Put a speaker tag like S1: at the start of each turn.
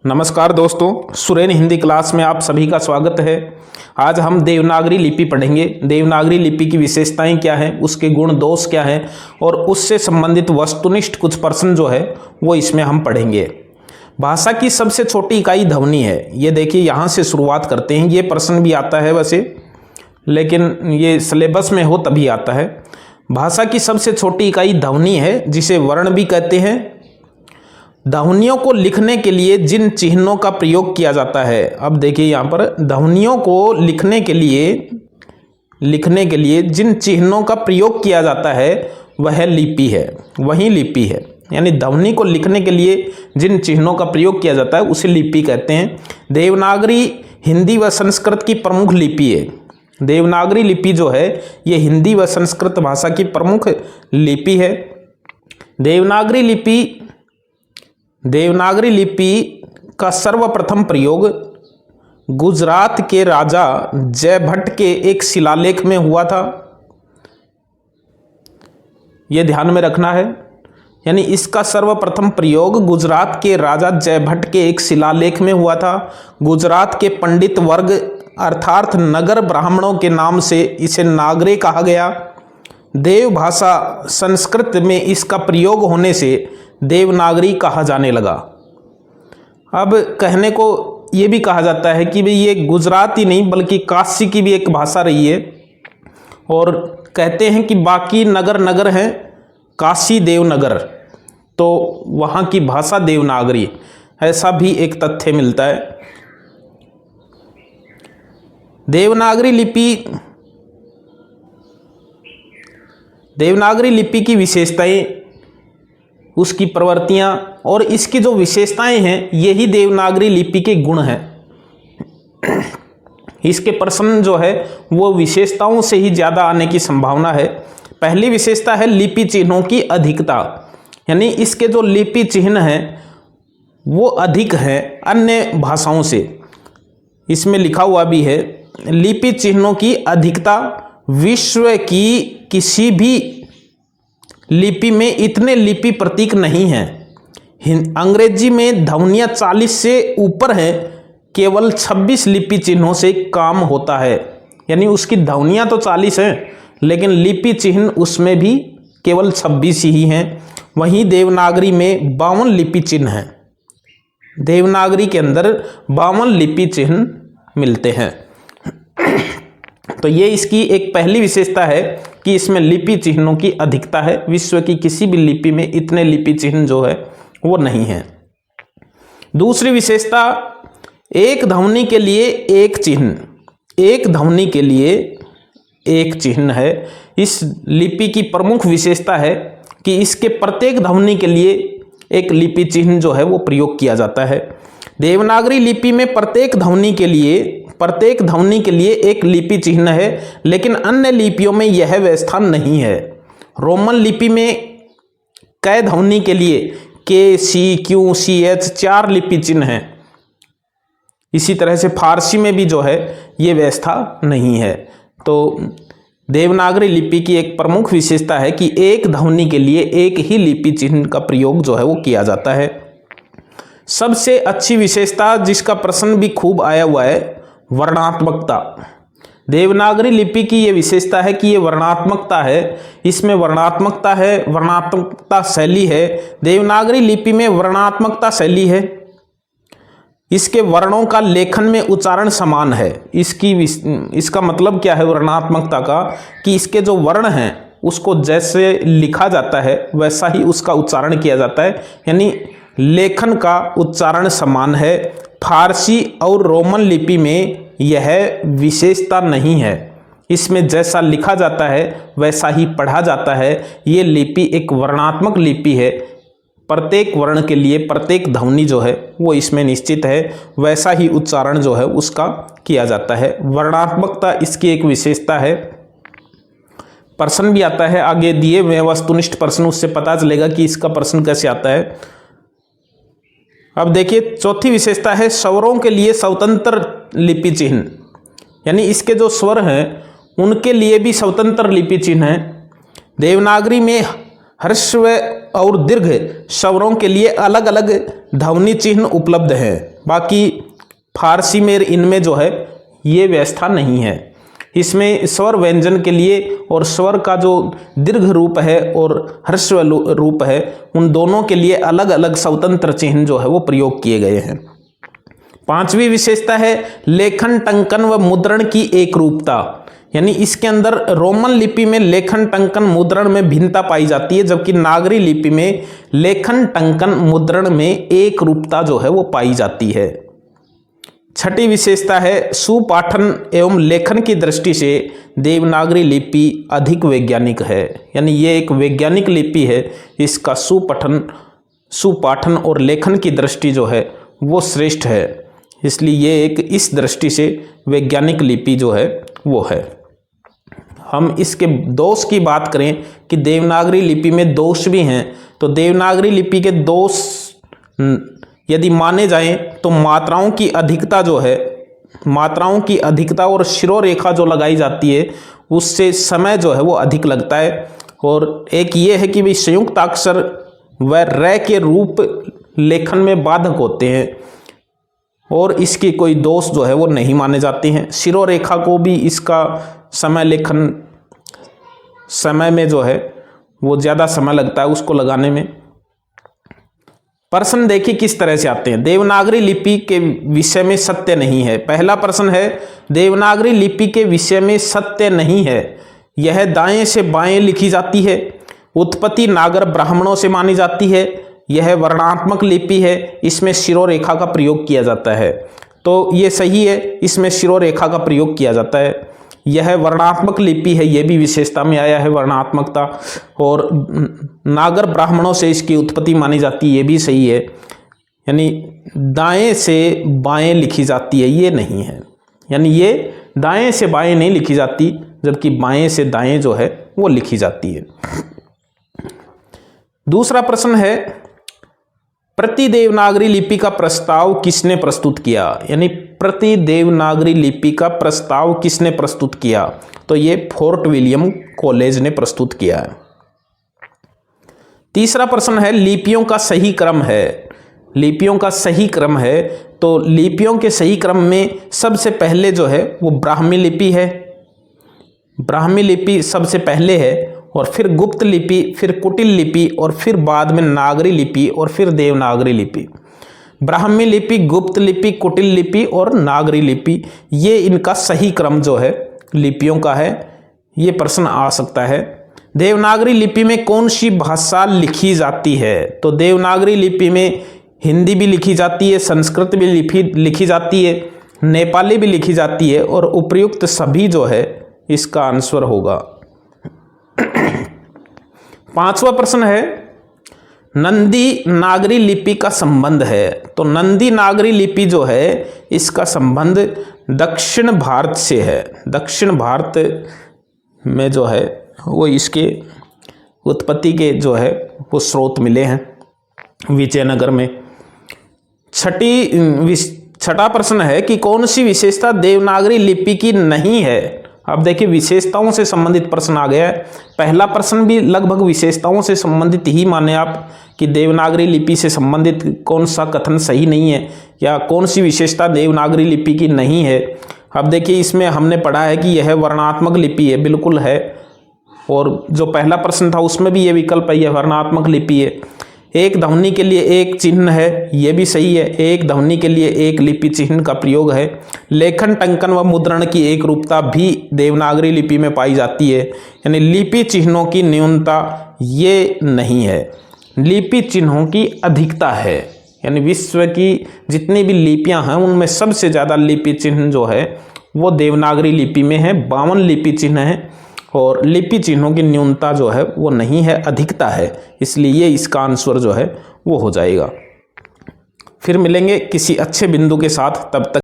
S1: नमस्कार दोस्तों, सुरेन हिंदी क्लास में आप सभी का स्वागत है। आज हम देवनागरी लिपि पढ़ेंगे। देवनागरी लिपि की विशेषताएं क्या हैं, उसके गुण दोष क्या हैं और उससे संबंधित वस्तुनिष्ठ कुछ प्रश्न जो है वो इसमें हम पढ़ेंगे। भाषा की सबसे छोटी इकाई ध्वनि है। ये देखिए, यहाँ से शुरुआत करते हैं। ये प्रश्न भी आता है वैसे, लेकिन ये सिलेबस में हो तभी आता है। भाषा की सबसे छोटी इकाई ध्वनि है, जिसे वर्ण भी कहते हैं। ध्वनियों को लिखने के लिए जिन चिन्हों का प्रयोग किया जाता है, अब देखिए यहाँ पर ध्वनियों को लिखने के लिए जिन चिन्हों का प्रयोग किया जाता है वह लिपि है, वही लिपि है। यानी ध्वनि को लिखने के लिए जिन चिन्हों का प्रयोग किया जाता है उसे लिपि कहते हैं। देवनागरी हिंदी व संस्कृत की प्रमुख लिपि है। देवनागरी लिपि जो है ये हिंदी व संस्कृत भाषा की प्रमुख लिपि है। देवनागरी लिपि का सर्वप्रथम प्रयोग गुजरात के राजा जयभट्ट के एक शिलालेख में हुआ था। यह ध्यान में रखना है। यानी इसका सर्वप्रथम प्रयोग गुजरात के राजा जयभट्ट के एक शिलालेख में हुआ था। गुजरात के पंडित वर्ग अर्थात नगर ब्राह्मणों के नाम से इसे नागरे कहा गया। देव भाषा संस्कृत में इसका प्रयोग होने से देवनागरी कहा जाने लगा। अब कहने को ये भी कहा जाता है कि भाई ये गुजरात ही नहीं बल्कि काशी की भी एक भाषा रही है, और कहते हैं कि बाकी नगर हैं काशी देवनगर, तो वहाँ की भाषा देवनागरी, ऐसा भी एक तथ्य मिलता है। देवनागरी लिपि की विशेषताएं, उसकी प्रवृत्तियां और इसकी जो विशेषताएं हैं, यही देवनागरी लिपि के गुण हैं। इसके प्रश्न जो है वो विशेषताओं से ही ज़्यादा आने की संभावना है। पहली विशेषता है लिपि चिन्हों की अधिकता। यानी इसके जो लिपि चिन्ह हैं वो अधिक हैं अन्य भाषाओं से। इसमें लिखा हुआ भी है, लिपि चिन्हों की अधिकता विश्व की किसी भी लिपि में इतने लिपि प्रतीक नहीं हैं। अंग्रेजी में ध्वनियाँ 40 से ऊपर हैं, केवल 26 लिपि चिन्हों से काम होता है। यानी उसकी ध्वनियाँ तो 40 हैं लेकिन लिपि चिन्ह उसमें भी केवल 26 ही हैं। वहीं देवनागरी में 52 लिपि चिन्ह हैं। देवनागरी के अंदर 52 लिपि चिन्ह मिलते हैं। तो ये इसकी एक पहली विशेषता है कि इसमें लिपि चिन्हों की अधिकता है। विश्व की किसी भी लिपि में इतने लिपि चिन्ह जो है वो नहीं है। दूसरी विशेषता, एक ध्वनि के लिए एक चिन्ह। एक ध्वनि के लिए एक चिन्ह है। इस लिपि की प्रमुख विशेषता है कि इसके प्रत्येक ध्वनि के लिए एक लिपि चिन्ह जो है वो प्रयोग किया जाता है। देवनागरी लिपि में प्रत्येक ध्वनि के लिए एक लिपि चिन्ह है, लेकिन अन्य लिपियों में यह व्यवस्था नहीं है। रोमन लिपि में कै ध्वनि के लिए के, सी, क्यू, सी, एच 4 लिपि चिन्ह हैं। इसी तरह से फारसी में भी जो है ये व्यवस्था नहीं है। तो देवनागरी लिपि की एक प्रमुख विशेषता है कि एक ध्वनि के लिए एक ही लिपि चिन्ह का प्रयोग जो है वो किया जाता है। सबसे अच्छी विशेषता, जिसका प्रश्न भी खूब आया हुआ है, वर्णात्मकता। देवनागरी लिपि की ये विशेषता है कि ये वर्णात्मकता है। इसमें वर्णात्मकता है, वर्णात्मकता शैली है। देवनागरी लिपि में वर्णात्मकता शैली है। इसके वर्णों का लेखन में उच्चारण समान है। इसका मतलब क्या है वर्णात्मकता का, कि इसके जो वर्ण हैं उसको जैसे लिखा जाता है वैसा ही उसका उच्चारण किया जाता है। यानी लेखन का उच्चारण समान है। फारसी और रोमन लिपि में यह विशेषता नहीं है। इसमें जैसा लिखा जाता है वैसा ही पढ़ा जाता है। ये लिपि एक वर्णात्मक लिपि है। प्रत्येक वर्ण के लिए प्रत्येक ध्वनि जो है वो इसमें निश्चित है, वैसा ही उच्चारण जो है उसका किया जाता है। वर्णात्मकता इसकी एक विशेषता है। प्रश्न भी आता है आगे दिए हुए वस्तुनिष्ठ प्रश्न, उससे पता चलेगा कि इसका प्रश्न कैसे आता है। अब देखिए, चौथी विशेषता है स्वरों के लिए स्वतंत्र लिपि चिन्ह। यानी इसके जो स्वर हैं उनके लिए भी स्वतंत्र लिपि चिन्ह हैं। देवनागरी में ह्रस्व और दीर्घ स्वरों के लिए अलग अलग ध्वनि चिन्ह उपलब्ध हैं। बाकी फारसी में इनमें जो है ये व्यवस्था नहीं है। इसमें स्वर व्यंजन के लिए और स्वर का जो दीर्घ रूप है और ह्रस्व रूप है, उन दोनों के लिए अलग अलग स्वतंत्र चिन्ह जो है वो प्रयोग किए गए हैं। पांचवी विशेषता है लेखन, टंकन व मुद्रण की एक रूपता। यानी इसके अंदर रोमन लिपि में लेखन, टंकन, मुद्रण में भिन्नता पाई जाती है, जबकि नागरी लिपि में लेखन, टंकन, मुद्रण में एक रूपता जो है वो पाई जाती है। छठी विशेषता है सुपाठन एवं लेखन की दृष्टि से देवनागरी लिपि अधिक वैज्ञानिक है। यानी ये एक वैज्ञानिक लिपि है, इसका सुपाठन और लेखन की दृष्टि जो है वो श्रेष्ठ है, इसलिए ये एक इस दृष्टि से वैज्ञानिक लिपि जो है वो है। हम इसके दोष की बात करें कि देवनागरी लिपि में दोष भी हैं, तो देवनागरी लिपि के दोष यदि माने जाएं तो मात्राओं की अधिकता जो है, मात्राओं की अधिकता और शिरोरेखा जो लगाई जाती है उससे समय जो है वो अधिक लगता है। और एक ये है कि भाई संयुक्त अक्षर व र के रूप लेखन में बाधक होते हैं और इसके कोई दोष जो है वो नहीं माने जाते हैं। शिरोरेखा को भी इसका लेखन समय में जो है वो ज़्यादा समय लगता है उसको लगाने में। प्रश्न देखिए किस तरह से आते हैं। देवनागरी लिपि के विषय में सत्य नहीं है। पहला प्रश्न है देवनागरी लिपि के विषय में सत्य नहीं है, यह दाएं से बाएं लिखी जाती है, उत्पत्ति नागर ब्राह्मणों से मानी जाती है, यह वर्णात्मक लिपि है, इसमें शिरोरेखा का प्रयोग किया जाता है। तो ये सही है, इसमें शिरोरेखा का प्रयोग किया जाता है। यह वर्णात्मक लिपि है, यह भी विशेषता में आया है वर्णात्मकता, और नागर ब्राह्मणों से इसकी उत्पत्ति मानी जाती है, ये भी सही है। यानी दाएं से बाएं लिखी जाती है, ये नहीं है। यानी ये दाएं से बाएं नहीं लिखी जाती, जबकि बाएं से दाएं जो है वो लिखी जाती है। दूसरा प्रश्न है प्रति देवनागरी लिपि का प्रस्ताव किसने प्रस्तुत किया। यानी प्रति देवनागरी लिपि का प्रस्ताव किसने प्रस्तुत किया, तो ये फोर्ट विलियम कॉलेज ने प्रस्तुत किया है। तीसरा प्रश्न है लिपियों का सही क्रम है। लिपियों का सही क्रम है, तो लिपियों के सही क्रम में सबसे पहले जो है वो ब्राह्मी लिपि है। ब्राह्मी लिपि सबसे पहले है, और फिर गुप्त लिपि, फिर कुटिल लिपि, और फिर बाद में नागरी लिपि, और फिर देवनागरी लिपि। ब्राह्मी लिपि, गुप्त लिपि, कुटिल लिपि और नागरी लिपि, ये इनका सही क्रम जो है लिपियों का है। ये प्रश्न आ सकता है। देवनागरी लिपि में कौन सी भाषा लिखी जाती है, तो देवनागरी लिपि में हिंदी भी लिखी जाती है, संस्कृत भी लिखी जाती है, नेपाली भी लिखी जाती है, और उपर्युक्त सभी जो है इसका आंसर होगा। पांचवा प्रश्न है नंदी नागरी लिपि का संबंध है, तो नंदी नागरी लिपि जो है इसका संबंध दक्षिण भारत से है। दक्षिण भारत में जो है वो इसके उत्पत्ति के जो है वो स्रोत मिले हैं विजयनगर में। छठा प्रश्न है कि कौन सी विशेषता देवनागरी लिपि की नहीं है। अब देखिए विशेषताओं से संबंधित प्रश्न आ गया है। पहला प्रश्न भी लगभग विशेषताओं से संबंधित ही माने आप कि देवनागरी लिपि से संबंधित कौन सा कथन सही नहीं है या कौन सी विशेषता देवनागरी लिपि की नहीं है। अब देखिए इसमें हमने पढ़ा है कि यह वर्णात्मक लिपि है, बिल्कुल है, और जो पहला प्रश्न था उसमें भी ये विकल्प है, यह वर्णात्मक लिपि है। एक ध्वनि के लिए एक चिन्ह है, ये भी सही है, एक ध्वनि के लिए एक लिपि चिन्ह का प्रयोग है। लेखन, टंकन व मुद्रण की एक रूपता भी देवनागरी लिपि में पाई जाती है, यानी लिपि चिन्हों की न्यूनता ये नहीं है, लिपि चिन्हों की अधिकता है। यानी विश्व की जितनी भी लिपियां हैं उनमें सबसे ज़्यादा लिपि चिन्ह जो है वो देवनागरी लिपि में है, 52 लिपि चिन्ह हैं, और लिपि चिन्हों की न्यूनता जो है वो नहीं है, अधिकता है, इसलिए ये इसका आंसर जो है वो हो जाएगा। फिर मिलेंगे किसी अच्छे बिंदु के साथ, तब तक